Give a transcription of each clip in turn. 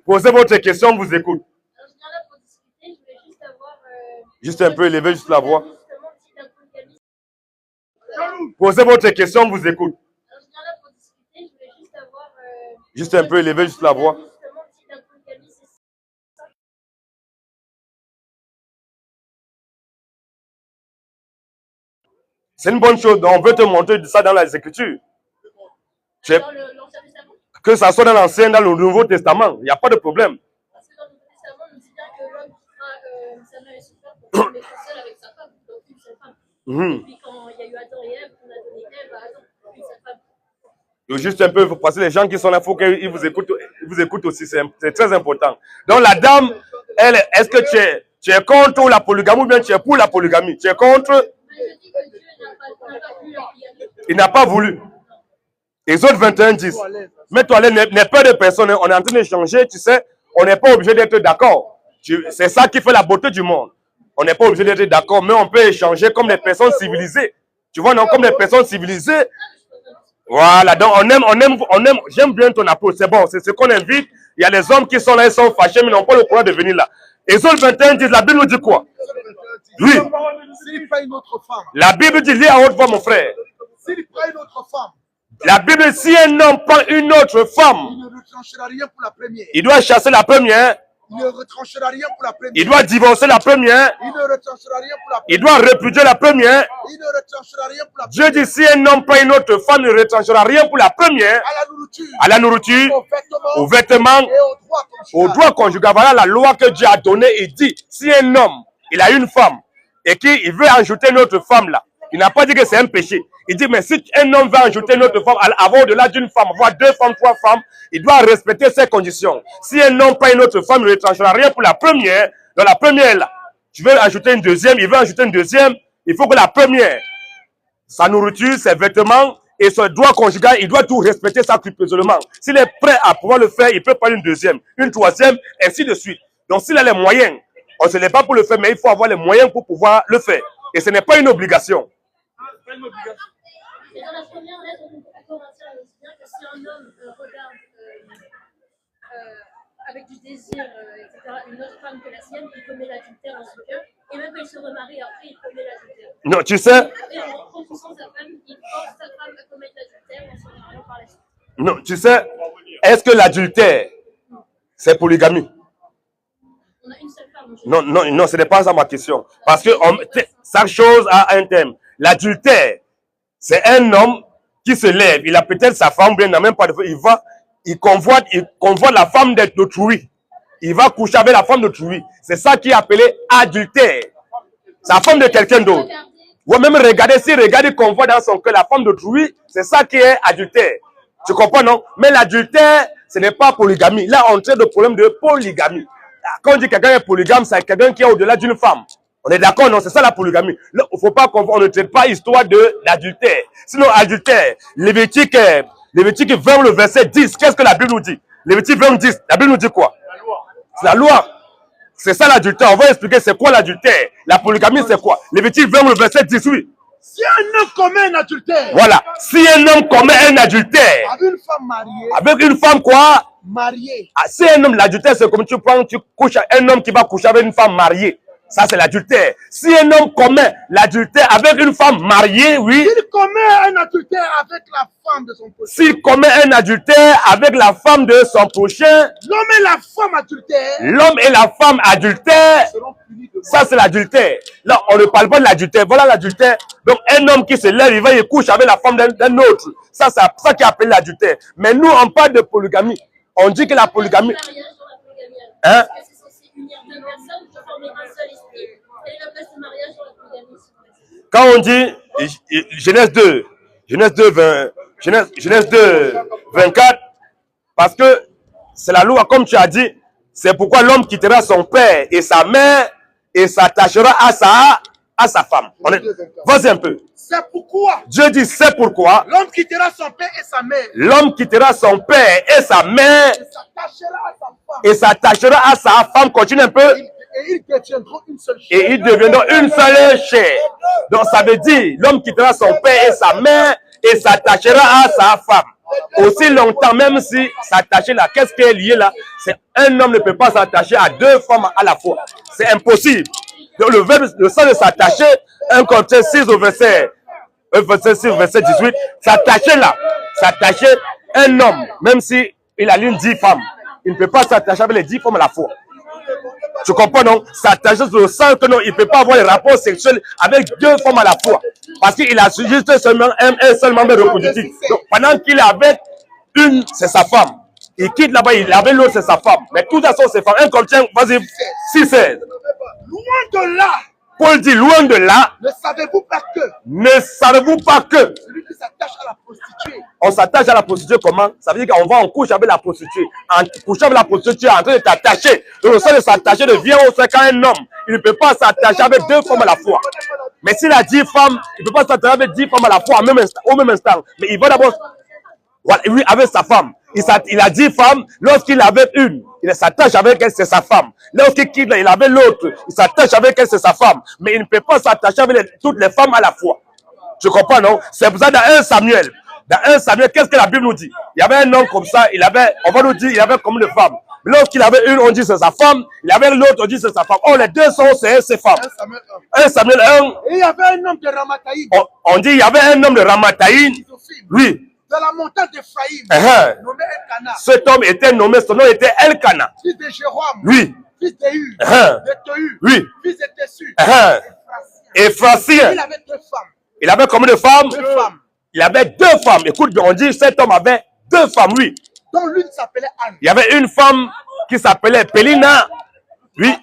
Posez votre question, on vous écoute. Juste un peu élevé, juste la voix. Posez votre question, on vous écoute. Juste un peu élevé, juste la voix. C'est une bonne chose. On veut te montrer ça dans les Écritures. Que ça soit dans l'Ancien, dans le Nouveau Testament, il n'y a pas de problème. Parce que dans le Nouveau Testament, on nous dit bien que l'homme quittera sa mère et son père pour se mettre seul avec sa femme, donc une seule femme. Et puis quand il y a eu Adam et Ève, on a donné Ève à Adam, une seule femme. Juste un peu, parce que les gens qui sont là, il faut qu'ils vous écoutent aussi, c'est très important. Donc la dame, elle, est-ce que tu es contre la polygamie ou bien tu es pour la polygamie? Tu es contre? Il n'a pas voulu. Exode 21, 10. Mets-toi à l'aise, n'aie peur de personne. On est en train d'échanger, tu sais. On n'est pas obligé d'être d'accord. C'est ça qui fait la beauté du monde. On n'est pas obligé d'être d'accord, mais on peut échanger comme des personnes civilisées. Tu vois, non, comme des personnes civilisées. Voilà, donc on aime. J'aime bien ton approche. C'est bon, c'est ce qu'on invite. Il y a les hommes qui sont là, ils sont fâchés, mais ils n'ont pas le courage de venir là. Exode 21, 10, la Bible nous dit quoi? Oui. S'il prend une autre femme. La Bible dit, lis à haute voix, mon frère. S'il prend une autre femme. La Bible, si un homme prend une autre femme, il ne retranchera rien pour la première. Il doit chasser la première. Il ne retranchera rien pour la première. Il doit divorcer la première. Il ne retranchera rien pour la première. Il doit répudier la première. Il ne retranchera rien pour la première. Dieu dit, si un homme prend une autre femme, il ne retranchera rien pour la première. À la nourriture. Aux vêtements. Et au droit conjugal. Voilà la loi que Dieu a donnée. Il dit, si un homme, il a une femme, et qu'il veut ajouter une autre femme là, il n'a pas dit que c'est un péché. Il dit, mais si un homme veut ajouter une autre femme, avoir au-delà d'une femme, avoir deux femmes, trois femmes, il doit respecter ces conditions. Si un homme prend une autre femme, il ne retranchera rien pour la première. Dans la première, là, tu veux ajouter une deuxième, il veut ajouter une deuxième, il faut que la première, sa nourriture, ses vêtements et son droit conjugal, il doit tout respecter ça scrupuleusement. S'il est prêt à pouvoir le faire, il peut prendre une deuxième, une troisième, ainsi de suite. Donc s'il a les moyens, on ne se l'est pas pour le faire, mais il faut avoir les moyens pour pouvoir le faire. Et ce n'est pas une obligation. Et dans la première lettre à Corinthiens, on dit bien que si un homme regarde avec du désir, etc., une autre femme que la sienne, il commet l'adultère dans son cœur. Et même quand il se remarie après, il commet l'adultère. Non, tu sais. Et en repoussant sa femme, il force sa femme à commettre l'adultère en se mariant par la suite. Non, tu sais, est-ce que l'adultère, c'est polygamie? On a une seule femme. Non, ce n'est pas ça ma question. Parce que chaque chose a un thème. L'adultère, c'est un homme qui se lève, il a peut-être sa femme, bien, il n'a même pas de femme, il convoite la femme d'autrui. Il va coucher avec la femme d'autrui. C'est ça qui est appelé adultère. C'est la femme de quelqu'un d'autre. Ou même regarder, s'il regarde, il convoite dans son cœur la femme d'autrui, c'est ça qui est adultère. Tu comprends, non? Mais l'adultère, ce n'est pas polygamie. Là, on traite de problème de polygamie. Quand on dit quelqu'un est polygame, c'est quelqu'un qui est au-delà d'une femme. On est d'accord, non? C'est ça la polygamie. Là, il ne faut pas qu'on ne traite pas histoire d'adultère. Sinon, adultère, Lévitique 20, le verset 10, qu'est-ce que la Bible nous dit? Lévitique 20, 10, la Bible nous dit quoi? C'est la loi. C'est ça l'adultère. On va expliquer c'est quoi l'adultère. La polygamie, c'est quoi? Lévitique 20, le verset 10, oui. Si un homme commet un adultère. Voilà. Si un homme commet un adultère. Avec une femme mariée. Avec une femme quoi? Mariée. Ah, si un homme, l'adultère, c'est comme tu couches un homme qui va coucher avec une femme mariée. Ça, c'est l'adultère. Si un homme commet l'adultère avec une femme mariée, oui. S'il commet un adultère avec la femme de son prochain. S'il commet un adultère avec la femme de son prochain. L'homme et la femme adultère. L'homme et la femme adultère. Ça, c'est l'adultère. Là, on ne parle pas de l'adultère. Voilà l'adultère. Donc, un homme qui se lève, il va y coucher avec la femme d'un autre. Ça, c'est ça qui est appelé l'adultère. Mais nous, on parle de polygamie. On dit que la polygamie. Hein? Quand on dit Genèse 2, 24, parce que c'est la loi, comme tu as dit, c'est pourquoi l'homme quittera son père et sa mère et s'attachera à sa femme. Vas-y un peu. C'est pourquoi. Dieu dit c'est pourquoi. L'homme quittera son père et sa mère. L'homme quittera son père et sa mère. Et s'attachera à sa femme. Continue un peu. Et ils deviendront une seule chair. Et ils deviendront une seule chair. Donc ça veut dire, l'homme quittera son père et sa mère et s'attachera à sa femme. Aussi longtemps, même si s'attacher là, qu'est-ce qui est lié là? C'est un homme ne peut pas s'attacher à deux femmes à la fois. C'est impossible. Donc, le sens de s'attacher, 1 Corinthiens 6 au verset 6, verset 18, s'attacher là, s'attacher, un homme, même si il aligne 10 femmes, il ne peut pas s'attacher avec les 10 femmes à la fois. Tu comprends, non? S'attacher sur le sens que non, il ne peut pas avoir des rapports sexuels avec deux femmes à la fois. Parce qu'il a juste seulement un seul membre reproductif. Donc, pendant qu'il est avec une, c'est sa femme. Il quitte là-bas, il avait l'autre, c'est sa femme. Mais tout à son, c'est femme. 1 Corinthiens, vas-y, 6-16. Loin de là. Paul dit, loin de là, Ne savez-vous pas que celui qui s'attache à la prostituée, on s'attache à la prostituée comment? Ça veut dire qu'on va en couche avec la prostituée. En couchant avec la prostituée, tu es en train de t'attacher. Le sens de s'attacher devient aussi quand un homme, il ne peut pas s'attacher avec deux femmes à la fois. Mais s'il a 10 femmes, il ne peut pas s'attacher avec 10 femmes à la fois au même instant. Mais il va d'abord, voilà, lui, avec sa femme. Il a 10 femmes, lorsqu'il avait une, il s'attache avec elle, c'est sa femme. Lorsqu'il quitte, il avait l'autre, il s'attache avec elle, c'est sa femme. Mais il ne peut pas s'attacher avec toutes les femmes à la fois. Tu comprends, non? C'est pour ça, dans 1 Samuel, qu'est-ce que la Bible nous dit? Il y avait un homme comme ça, on va nous dire, il avait combien de femmes? Lorsqu'il avait une, on dit c'est sa femme, il avait l'autre, on dit c'est sa femme. Oh, les deux sont ses femmes. 1 Samuel 1. et il y avait un homme de Ramathaïm, On dit il y avait un homme de Ramathaïm, oui. de la montagne d'Ephraïm, nommé Elkana, Cet homme était nommé, son nom était Elkana. fils de Jéroam, Oui. fils d'Éhu, de Tohu, Oui. fils de Tessu, Ephrathien. il avait 2 femmes. Il avait combien de femmes? 2 femmes, Il avait 2 femmes. Écoute bien, on dit cet homme avait 2 femmes, oui. dont l'une s'appelait Anne. Il y avait une femme qui s'appelait Pélina, oui.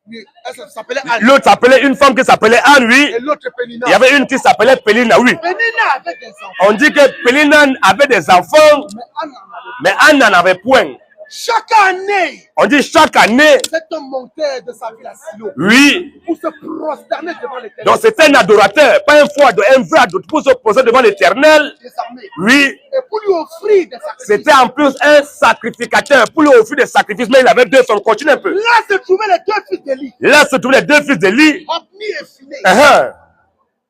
Oui, elle s'appelait Anne. L'autre s'appelait une femme qui s'appelait Anne, oui. Et l'autre Pénina. Il y avait une qui s'appelait Pélina, oui. Pénina avait des enfants, On dit que Pélina avait des enfants, mais Anne n'en avait mais Anne n'en avait point. Chaque année, On dit chaque année, cet homme montait de sa ville à Silo oui. pour se prosterner devant l'Éternel. Donc c'était un adorateur, pas un vrai adorateur, pour se poser devant l'Éternel. Désarmé. Oui. Et pour lui offrir des sacrifices. C'était en plus un sacrificateur pour lui offrir des sacrifices, mais il avait 2 femmes. Continue un peu. Là se trouvaient les 2 fils d'Élie, Là se trouvaient les 2 fils d'Élie. Hopni et Phiné.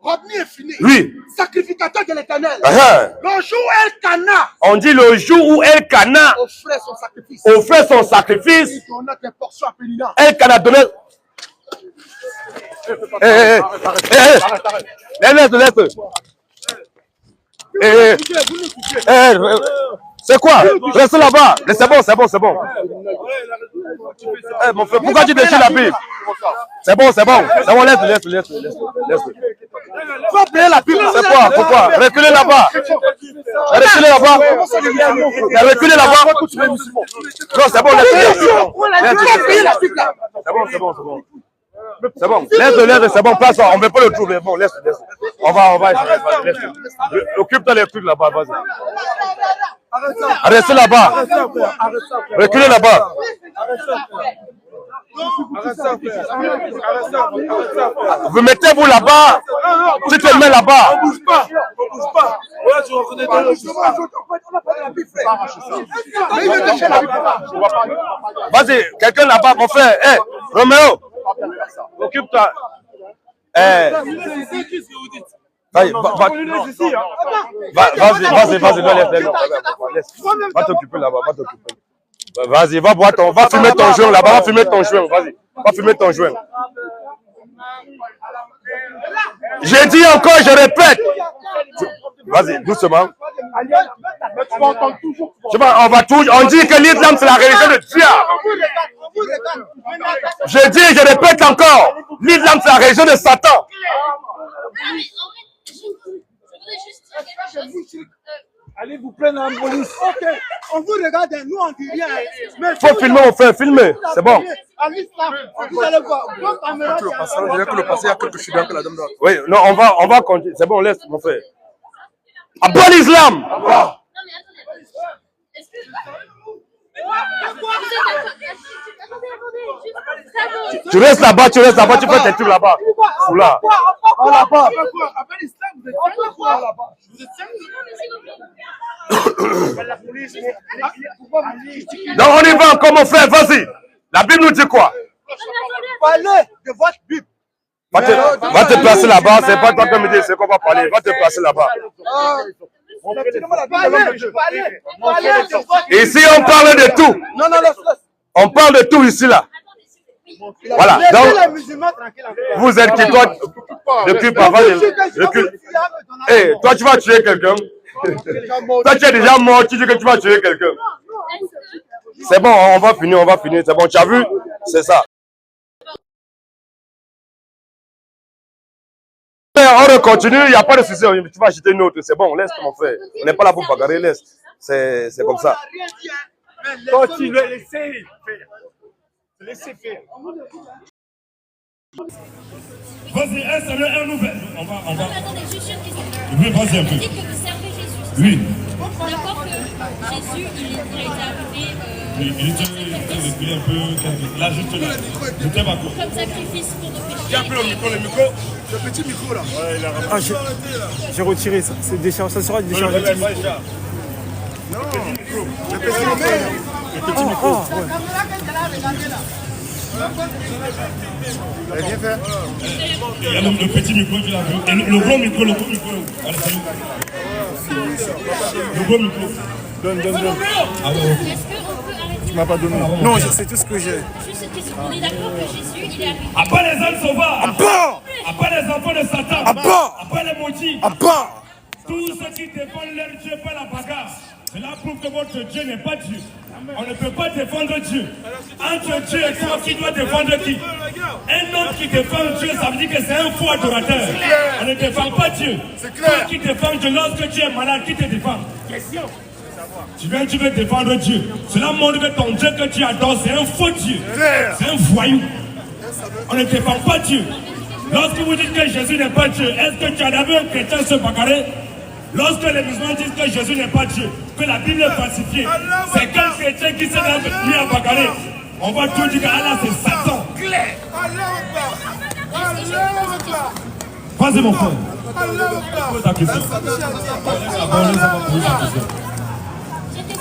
Hopni et Phiné, Oui. sacrificateur de l'Éternel. Le jour où Elkana On dit le jour où Elkana offrait son sacrifice, offrait son sacrifice, il donna des portions à Pénina. Elkana donnait. Laisse. C'est quoi? Reste là-bas. C'est bon. Mon frère, pourquoi tu déchires la Bible? C'est bon, laisse. Faut payer la Bible. C'est quoi? Pourquoi? Reculez là-bas. Reculez là-bas. Non, c'est bon, Faut payer la Bible. C'est bon. Laisse, c'est bon, place. On ne veut pas le trouver. Bon, laisse. On va laisse. Occupe-toi les trucs là-bas, vas-y. Restez là-bas. Reculez là-bas. Vous mettez-vous là-bas. Tu te mets là-bas. On bouge pas. Ouais, tu reconnais On n'a pas de la Bible, frère. Mais il veut déchirer la Bible. Vas-y, quelqu'un là-bas, mon frère. Hey, Roméo. Occupe-toi. Vas-y, laisse. Va t'occuper là-bas, Vas-y, va fumer ton joint là-bas, vas fumer ton joint. J'ai dit encore, je répète. Vas-y, doucement. On dit que l'islam c'est la religion de Dieu. Je dis, je répète encore, l'islam c'est la religion de Satan. Je voudrais juste dire quelque chose. Allez vous plaindre en police. Ok, on vous regarde, nous on dit rien. Mais Faut filmer, mon frère, filmer. C'est bon. à l'islam, vous allez voir. Vos caméras, Il y a quelques chutes que la dame doit. Oui, non, on va continuer. C'est bon, laisse, mon frère. Abba l'islam. Non, mais attendez. Est-ce que. Attendez. Tu restes là-bas, tu fais tes trucs là-bas. Ou là. Là-bas. Après l'islam, vous êtes quoi là-bas? Vous êtes sérieux? Donc on y va encore, mon frère, vas-y. La Bible nous dit quoi? parlez de votre Bible. Va te placer là-bas, c'est pas toi qui me dis, c'est qu'on va parler. Va te placer là-bas. Ici, on parle de tout. Non, non, laisse. On parle de tout ici, là. Voilà. Donc, vous êtes qui, toi? Recule pas, recule. Hey, toi, tu vas tuer quelqu'un. Toi, tu es déjà mort, tu dis que tu vas tuer quelqu'un. C'est bon, on va finir, c'est bon. Tu as vu? C'est ça. On continue, il n'y a pas de souci. Tu vas acheter une autre, c'est bon, laisse mon frère. On n'est pas là pour bagarrer, laisse. C'est comme ça. Continue, laissez faire. Laissez faire. Vas-y, un nouvel. On va. Attendez, juste une question. Oui, vas-y un peu. Vous dites que vous servez Jésus. Oui. D'accord que Jésus, il a été arrivé Il est un peu. Là, juste là. Je t'aime à quoi? comme sacrifice pour nos péchés. Tiens un peu le micro. Le petit micro là. Ouais, il a Ah, j'ai retiré ça. C'est déchargé. Ça sera déchargé. Le petit micro. Viens faire. Il y a le petit micro, tu l'as vu. Et le gros micro. Allez, salut. Le gros micro. Donne. Ah ouais. Est-ce qu'on peut arrêter? Tu m'as pas donné. Non, c'est tout ce que j'ai. Juste une question. On est d'accord que Jésus, il est arrivé. À part les âmes sauvages. À part. À part les enfants de Satan. À part. À part les maudits. À part. Tous ceux qui défendent leur Dieu par la bagarre. Cela prouve que votre Dieu n'est pas Dieu. On ne peut pas défendre Dieu. Entre Dieu et toi, qui doit défendre qui? Un homme qui défend Dieu, ça veut dire que c'est un faux adorateur. On ne défend pas Dieu. Toi qui défends Dieu, lorsque tu es malade, qui te défend? Tu veux défendre Dieu. Cela montre que ton Dieu que tu adores, c'est un faux Dieu. C'est un voyou. On ne défend pas Dieu. Lorsque vous dites que Jésus n'est pas Dieu, est-ce que tu as vu un chrétien se bagarrer? Lorsque les musulmans disent que Jésus n'est pas Dieu, que la Bible est falsifiée, c'est quel chrétien qui s'est mis à bagarrer? On va tout dire qu'Allah c'est Satan. Vas-y mon frère. Pose ta question. Vous dites que vous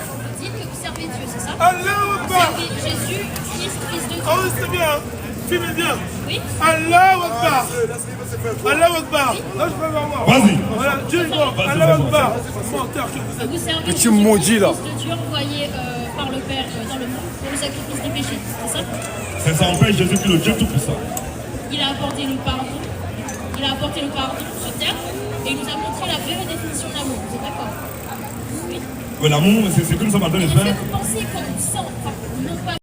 servez Dieu, c'est ça? Allah Servez Jésus, fils de Dieu. Oh, c'est bien. Filme bien. Oui. Allah Akbar. Allah Akbar. Là, je peux voir. Vas-y. Voilà, Dieu est grand. Allah Akbar. Menteur que vous êtes. Vous servez Tu Jésus, me maudis, là. fils de Dieu envoyé par le Père dans le monde pour le sacrifice des péchés, c'est ça? C'est ça, en fait, Jésus qui est le Dieu tout-puissant. Il a apporté le pardon. Il a apporté le pardon sur terre et il nous a montré la vraie définition de l'amour. Vous êtes d'accord? Oui. L'amour, c'est comme ça, madame les Et frères. vous pensez qu'on sent, enfin, non pas